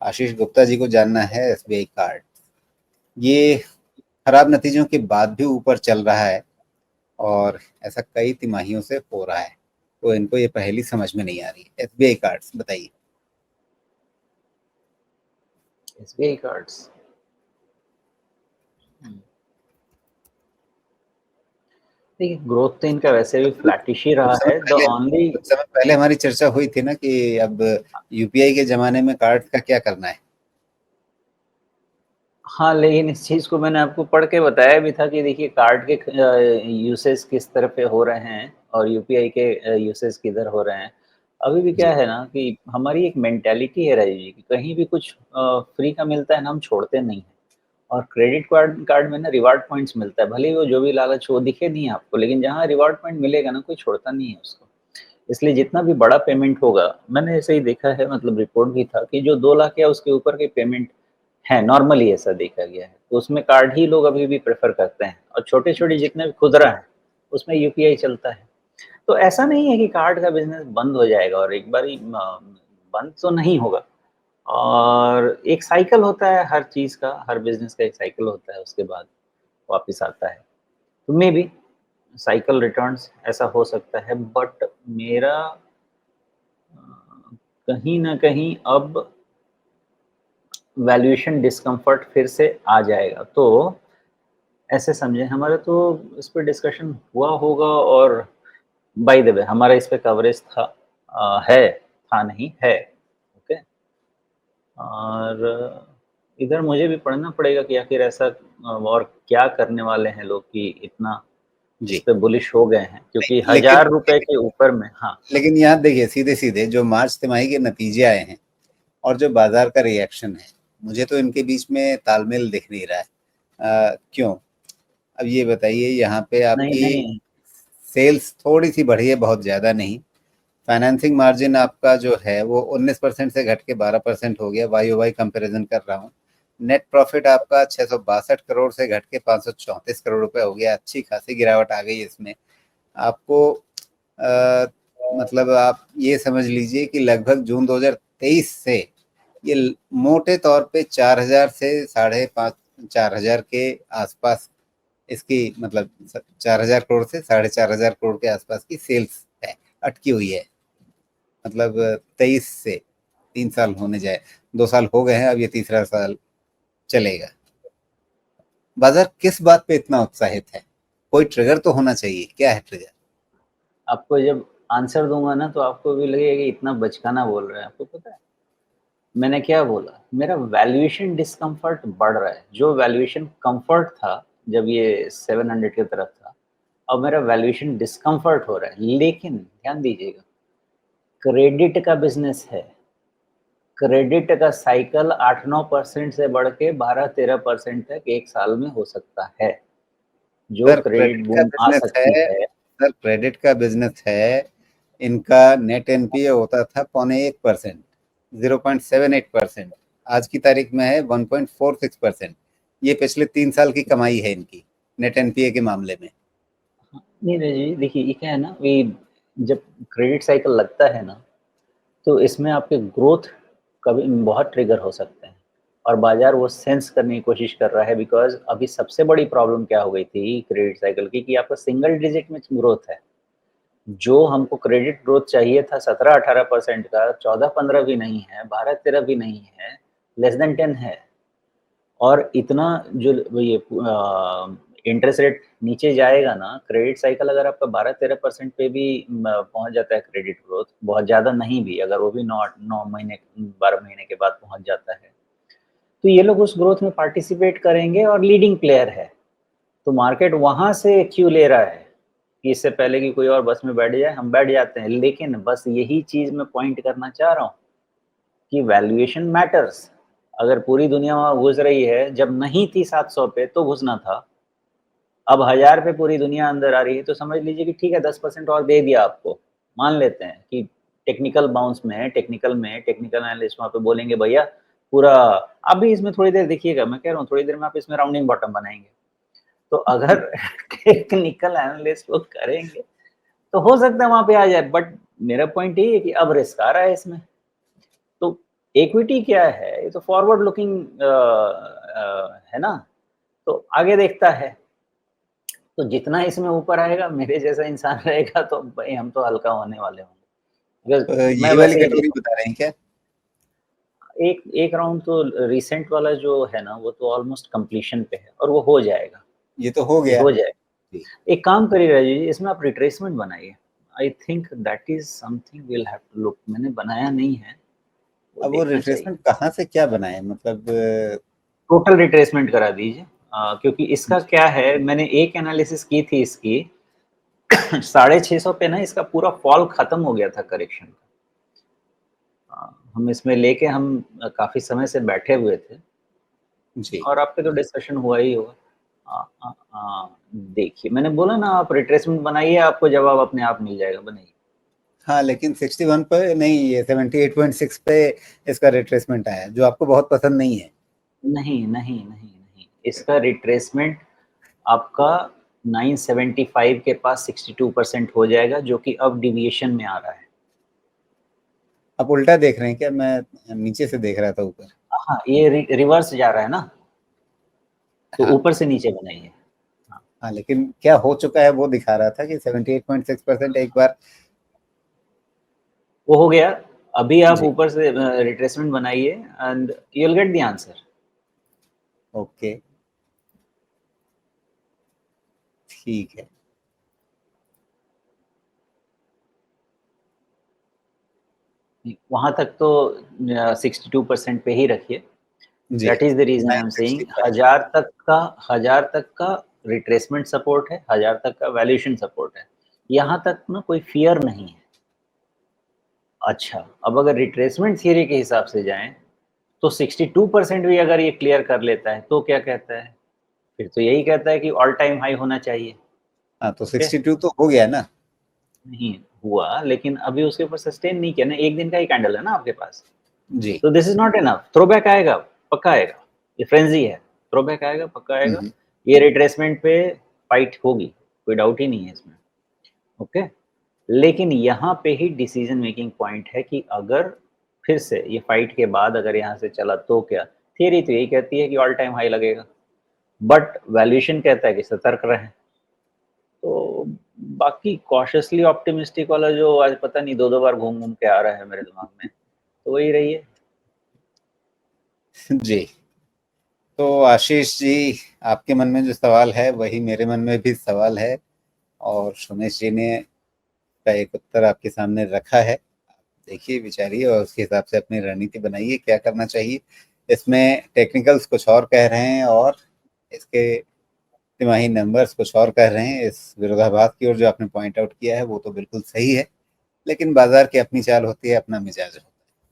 आशीष गुप्ता जी को जानना है एसबीआई कार्ड। ये खराब नतीजों के बाद भी ऊपर चल रहा है और ऐसा कई तिमाहियों से हो रहा है, तो इनको ये पहेली समझ में नहीं आ रही है। एसबीआई कार्ड्स बताइए। SBI cards. देखिए, ग्रोथ तो इनका वैसे भी फ्लैटिश ही रहा है। द ओनली कुछ समय पहले हमारी चर्चा हुई थी ना कि अब यूपीआई के जमाने में कार्ड का क्या करना है। हाँ, लेकिन इस चीज़ को मैंने आपको पढ़ के बताया भी था कि देखिए कार्ड के यूसेज किस तरह पे हो रहे हैं और यूपीआई के यूसेज किधर हो रहे हैं। अभी भी क्या जी। है ना कि हमारी एक मेंटालिटी है राजीव जी कि कहीं भी कुछ फ्री का मिलता है ना, हम छोड़ते नहीं हैं। और क्रेडिट कार्ड कार्ड में ना रिवार्ड पॉइंट्स मिलता है, भले ही वो जो भी लालच हो दिखे नहीं आपको, लेकिन जहाँ रिवार्ड पॉइंट मिलेगा ना, कोई छोड़ता नहीं है उसको। इसलिए जितना भी बड़ा पेमेंट होगा, मैंने ऐसे ही देखा है, मतलब रिपोर्ट भी था कि जो 2 लाख या उसके ऊपर के पेमेंट हैं, नॉर्मली ऐसा देखा गया है, तो उसमें कार्ड ही लोग अभी भी प्रेफ़र करते हैं और छोटे-छोटे जितने भी खुदरा हैं, उसमें यूपीआई चलता है। तो ऐसा नहीं है कि कार्ड का बिज़नेस बंद हो जाएगा और एक बारी बंद तो नहीं होगा। और एक साइकिल होता है हर चीज़ का, हर बिज़नेस का एक साइकिल होता है, उसके बाद वापस आता है। तो मेबी साइकिल रिटर्न्स ऐसा हो सकता है, बट मेरा कहीं न कहीं अब वैल्यूएशन डिस्कम्फर्ट फिर से आ जाएगा। तो ऐसे समझें, हमारा तो इस पे डिस्कशन हुआ होगा और बाय द वे हमारा इस पे कवरेज था, है, था नहीं, है। ओके? और इधर मुझे भी पढ़ना पड़ेगा कि आखिर ऐसा और क्या करने वाले हैं लोग कि इतना इस जी। पे बुलिश हो गए हैं, क्योंकि लेकिन ₹1000 के ऊपर में। हाँ, लेकिन यहाँ देखिए, सीधे-सीधे जो मार्च तिमाही के नतीजे आए हैं और जो बाज़ार का रिएक्शन है, मुझे तो इनके बीच में तालमेल दिख नहीं रहा है। क्यों? अब ये बताइए, यहाँ पे नहीं, आपकी नहीं। सेल्स थोड़ी-सी बढ़ी है, बहुत ज़्यादा नहीं। फाइनेंसिंग मार्जिन आपका जो है वो 19% से घट के 12% हो गया, वाई-ओ-वाई कंपैरिज़न कर रहा हूँ। नेट प्रॉफ़िट आपका 662 करोड़ से घट के 534 करोड़ रुपए हो गया, अच्छी खासी गिरावट आ गई इसमें। आपको अ, मतलब आप ये समझ लीजिए कि लगभग जून 2023 से ये मोटे तौर पे 4000 से साढ़े 5 4000 के आसपास इसकी मतलब 4000 करोड़ से साढ़े 4000 करोड़ के आसपास की सेल्स है, अटकी हुई है। मतलब 23 से 3 साल होने जाए, 2 साल हो गए हैं, अब ये तीसरा साल चलेगा। बाजार किस बात पे इतना उत्साहित है? कोई ट्रिगर तो होना चाहिए, क्या है ट्रिगर? आपको जब आंसर दूँगा ना, तो आपको भी लगेगा कि इतना बचकाना बोल रहे हैं। आपको पता है मैंने क्या बोला? मेरा वैल्यूएशन डिस्कम्फर्ट बढ़ रहा है। जो वैल्यूएशन कम्फर्ट था जब ये 700 की तरफ था, अब मेरा वैल्यूएशन डिस्कम्फर्ट हो रहा है। लेकिन ध्यान दीजिएगा, क्रेडिट का बिज़नेस है। क्रेडिट का साइकिल 8-9% से बढ़ के 12-13% तक 1 साल में हो सकता है। जो सर क्रेडिट क्रेडिट का बूम आ बिजनेस सकती है। है। सर क्रेडिट का बिजनेस है। इनका नेट एनपीए होता था 0.1%, 0.78%। आज की तारीख में है 1.46%। ये पिछले 3 साल की कमाई है इनकी नेट एनपीए के मामले में। हाँ, नहीं, नहीं जी, देखिए ये क्या है ना कि जब क्रेडिट साइकिल लगता है ना, तो इसमें आपके ग्रोथ कभी बहुत ट्रिगर हो सकते हैं और बाज़ार वो सेंस करने की कोशिश कर रहा है, बिकॉज़ अभी सबसे बड़ी प्रॉब्लम क्या हो गई थी क्रेडिट साइकिल की कि आपका सिंगल डिजिट में ग्रोथ है। जो हमको क्रेडिट ग्रोथ चाहिए था 17-18% का, 14-15 भी नहीं है, 12-13 भी नहीं है, लेस देन 10 है। और इतना जो ये इंटरेस्ट रेट नीचे जाएगा ना, क्रेडिट साइकिल अगर आपका 12-13% पे भी पहुँच जाता है क्रेडिट ग्रोथ, बहुत ज़्यादा नहीं भी, अगर वो भी 9 महीने 12 महीने के बाद पहुँच जाता है, तो ये लोग उस ग्रोथ में पार्टिसिपेट करेंगे और लीडिंग प्लेयर है। तो मार्केट वहाँ से क्यू ले रहा है कि इससे पहले कि कोई और बस में बैठ जाए, हम बैठ जाते हैं। लेकिन बस यही चीज़ मैं पॉइंट करना चाह रहा हूँ कि वैल्यूएशन मैटर्स। अगर पूरी दुनिया वहाँ घुस रही है, जब नहीं थी 700 पे तो घुसना था। अब 1000 पे पूरी दुनिया अंदर आ रही है, तो समझ लीजिए कि ठीक है 10% और दे दिया आपको। मान लेते हैं कि टेक्निकल बाउंस में है, टेक्निकल एनालिस्ट वहाँ पे बोलेंगे भैया पूरा आप भी इसमें थोड़ी देर देखिएगा, मैं कह रहा हूँ थोड़ी देर में आप इसमें राउंडिंग बॉटम बनाएँगे। तो अगर टेक्निकल एनालिस्ट वो करेंगे, तो हो सकता है वहाँ पे आ जाए, बट मेरा पॉइंट यही है कि अब रिस्क आ रहा है इसमें। तो इक्विटी क्या है, ये तो फॉरवर्ड लुकिंग है ना, तो आगे देखता है। तो जितना इसमें ऊपर आएगा, मेरे जैसा इंसान रहेगा तो भाई हम तो हल्का होने वाले होंगे। बिकॉज़ मैं यही वाली वैसे ही कटोरी देखा, बता रहे हैं क्या? एक एक राउंड तो रिसेंट वाला जो है ना, वो तो ऑलमोस्ट कंप्लीशन पे है और वो हो जाएगा, ये तो हो ये गया। हो जाएगा। जी। एक काम करिए राजीव जी, इसमें आप रिट्रेसमेंट बनाइए। I think that is something we will have to look, मैंने बनाया नहीं है, वो अब वो देखना चाहिए। रिट्रेसमेंट कहाँ से क्या बनाए, मतलब टोटल रिट्रेसमेंट करा दीजिए, क्योंकि इसका जी। क्या है, मैंने एक एनालिसिस की थी इसकी 650 पे ना इसका पूरा फॉल खत्म हो गया था करेक्शन का। हम इसमें लेके हम काफ़ी समय से बैठे हुए थे जी। और आपके तो डिस्कशन हुआ ही होगा। देखिए मैंने बोला ना, आप रिट्रेसमेंट बनाइए, आपको जवाब अपने आप मिल जाएगा, बनाइए। हाँ, लेकिन 61 पे नहीं, ये 78.6 पे इसका रिट्रेसमेंट आया, जो आपको बहुत पसंद नहीं है। नहीं, नहीं, नहीं, नहीं, इसका रिट्रेसमेंट आपका 975 के पास 62% हो जाएगा, जो कि अब डेविएशन में आ रहा है। आप उल्टा देख रहे हैं क्या? मैं नीचे से देख रहा था ऊपर। हाँ, ये रिवर्स जा रहा है ना, तो हाँ। ऊपर से नीचे बनाइए। हाँ, हाँ, लेकिन क्या हो चुका है वो दिखा रहा था कि 78.6% एक बार। वो हो गया। अभी आप जी। ऊपर से रिट्रेसमेंट बनाइए and you will get the answer. Okay, ठीक है। वहाँ तक तो 62% पे ही रखिए। जी। That is the reason I am saying 965। 1000 तक का रिट्रेसमेंट सपोर्ट है, 1000 तक का वैल्यूएशन सपोर्ट है। यहाँ तक ना कोई फ़ियर नहीं है। अच्छा, अब अगर रिट्रेसमेंट थियरी के हिसाब से जाएँ, तो 62% भी अगर ये क्लियर कर लेता है, तो क्या कहता है? फिर तो यही कहता है कि ऑल टाइम हाई होना चाहिए, हाँ, तो ओके? 62 तो हो गया ना। नहीं हुआ, लेकिन अभी उसके ऊपर सस्टेन नहीं किया ना, 1 दिन का ही कैंडल है ना आपके पास। जी। तो this is not enough, throwback आएगा, पक्का आएगा। ये फ्रेंज़ी है, थ्रोबैक आएगा, पक्का आएगा। हम्म। ये रिट्रेसमेंट पे फाइट होगी, कोई डाउट ही नहीं है इसमें, ओके? लेकिन यहाँ पे ही डिसीज़न मेकिंग पॉइंट है कि अगर फिर से ये फाइट के बाद अगर यहाँ से चला तो क्या? थियरी तो यही कहती है कि ऑल टाइम हाई लगेगा, बट वैल्यूएशन कहता है कि सतर्क रहें। तो बाकी कॉशियसली ऑप्टिमिस्टिक वाला जो आज पता नहीं 2-2 बार घूम-घूम के आ रहा है मेरे दिमाग में, तो वही रही है। जी। तो आशीष जी, आपके मन में जो सवाल है वही मेरे मन में भी सवाल है, और सुमेश जी ने का एक उत्तर आपके सामने रखा है। देखिए, विचारिए और उसके हिसाब से अपनी रणनीति बनाइए, क्या करना चाहिए। इसमें टेक्निकल्स कुछ और कह रहे हैं और इसके तिमाही नंबर्स कुछ और कह रहे हैं। इस विरोधाभास की ओर जो आपने पॉइंट आउट किया है वो तो बिल्कुल सही है, लेकिन बाजार की अपनी चाल होती है, अपना मिजाज होता है।